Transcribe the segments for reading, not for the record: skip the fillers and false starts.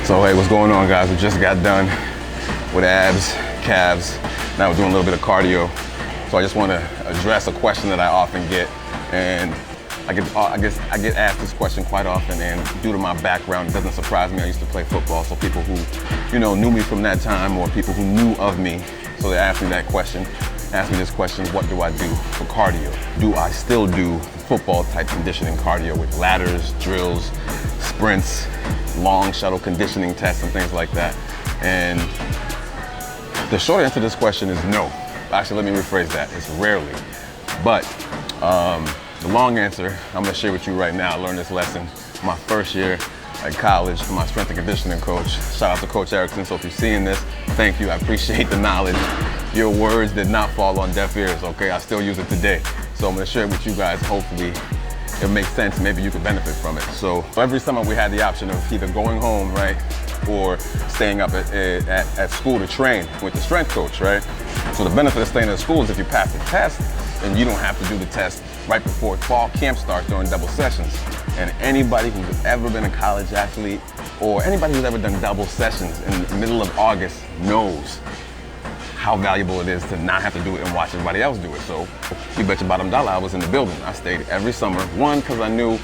So hey, what's going on, guys? We just got done with abs, calves. Now we're doing a little bit of cardio. So I just want to address a question that I often get, and I get asked this question quite often, and due to my background, it doesn't surprise me. I used to play football, so people who, knew me from that time, or people who knew of me, so they asked me this question, what do I do for cardio? Do I still do football type conditioning cardio with ladders, drills, sprints, long shuttle conditioning tests and things like that? And the short answer to this question is no. Actually, let me rephrase that. It's rarely. But the long answer I'm gonna share with you right now. I learned this lesson my first year at college from my strength and conditioning coach. Shout out to Coach Erickson. So if you're seeing this, thank you. I appreciate the knowledge. Your words did not fall on deaf ears, okay? I still use it today. So I'm gonna share it with you guys. Hopefully it makes sense. Maybe you could benefit from it. So every summer we had the option of either going home, right? Or staying up at school to train with the strength coach, right? So the benefit of staying at school is if you pass the test, then you don't have to do the test right before fall camp starts during double sessions. And anybody who's ever been a college athlete, or anybody who's ever done double sessions in the middle of August knows how valuable it is to not have to do it and watch everybody else do it. So you bet your bottom dollar I was in the building. I stayed every summer. One, because I knew,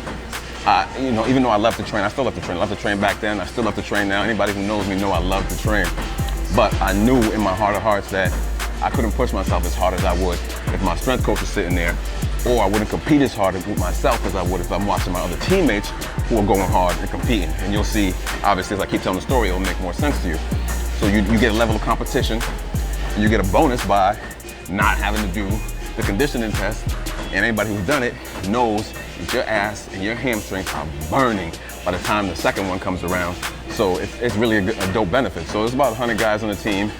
even though I love to train, I still love to train. I love to train back then. I still love to train now. Anybody who knows me know I love to train. But I knew in my heart of hearts that I couldn't push myself as hard as I would if my strength coach was sitting there, or I wouldn't compete as hard with myself as I would if I'm watching my other teammates who are going hard and competing. And you'll see, obviously, as I keep telling the story, it'll make more sense to you. So you get a level of competition, and you get a bonus by not having to do the conditioning test. And anybody who's done it knows that your ass and your hamstrings are burning by the time the second one comes around. So it's really a dope benefit. So there's about 100 guys on the team,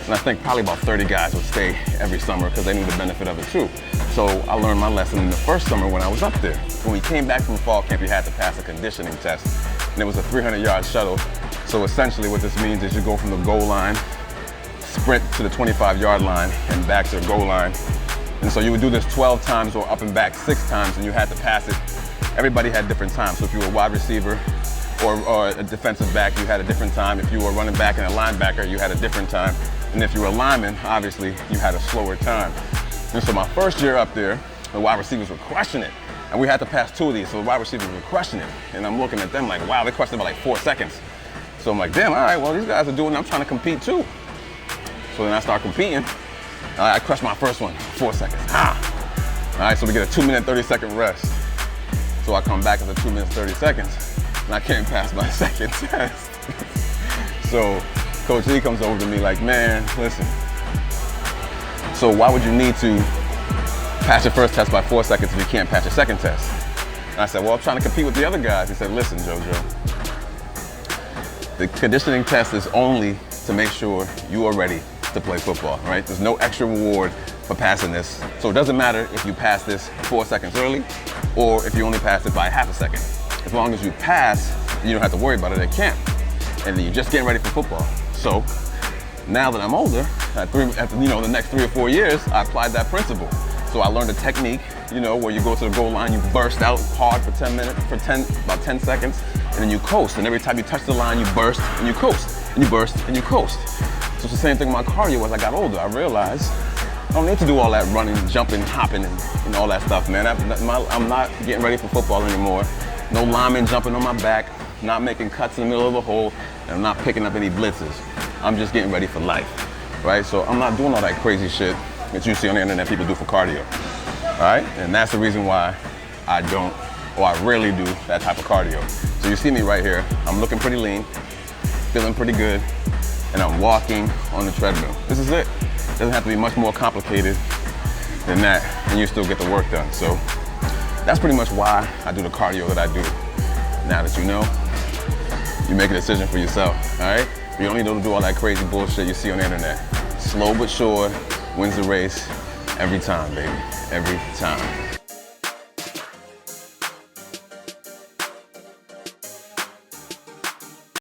and I think probably about 30 guys would stay every summer because they knew the benefit of it too. So I learned my lesson in the first summer when I was up there. When we came back from fall camp, you had to pass a conditioning test, and it was a 300-yard shuttle. So essentially what this means is you go from the goal line, sprint to the 25-yard line, and back to the goal line. And so you would do this 12 times or up and back 6 times, and you had to pass it. Everybody had different times. So if you were a wide receiver or a defensive back, you had a different time. If you were a running back and a linebacker, you had a different time. And if you were a lineman, obviously, you had a slower time. And so my first year up there, the wide receivers were crushing it. And we had to pass 2 of these, so the wide receivers were crushing it. And I'm looking at them like, wow, they crushed it by like 4 seconds. So I'm like, damn, all right, well, these guys are doing it. I'm trying to compete too. So then I start competing. I crushed my first one, 4 seconds. All right, so we get a 2-minute, 30-second rest. So I come back after 2 minutes, 30 seconds, and I can't pass my second test. So Coach E comes over to me like, man, listen, so why would you need to pass your first test by 4 seconds if you can't pass your second test? And I said, well, I'm trying to compete with the other guys. He said, listen, JoJo, the conditioning test is only to make sure you are ready to play football, right? There's no extra reward for passing this. So it doesn't matter if you pass this 4 seconds early or if you only pass it by half a second. As long as you pass, you don't have to worry about it at camp. And then you're just getting ready for football. So now that I'm older, the next 3 or 4 years, I applied that principle. So I learned a technique, where you go to the goal line, you burst out hard for about 10 seconds, and then you coast. And every time you touch the line, you burst and you coast, and you burst and you coast. So it's the same thing with my cardio. As I got older, I realized I don't need to do all that running, jumping, hopping, and all that stuff, man. I'm not getting ready for football anymore. No linemen jumping on my back, not making cuts in the middle of the hole, and I'm not picking up any blitzes. I'm just getting ready for life, right? So I'm not doing all that crazy shit that you see on the internet people do for cardio, all right? And that's the reason why I rarely do that type of cardio. So you see me right here, I'm looking pretty lean, feeling pretty good, and I'm walking on the treadmill. This is it. It doesn't have to be much more complicated than that, and you still get the work done. So that's pretty much why I do the cardio that I do. Now that you know, you make a decision for yourself, all right? You don't need to do all that crazy bullshit you see on the internet. Slow but sure wins the race every time, baby, every time.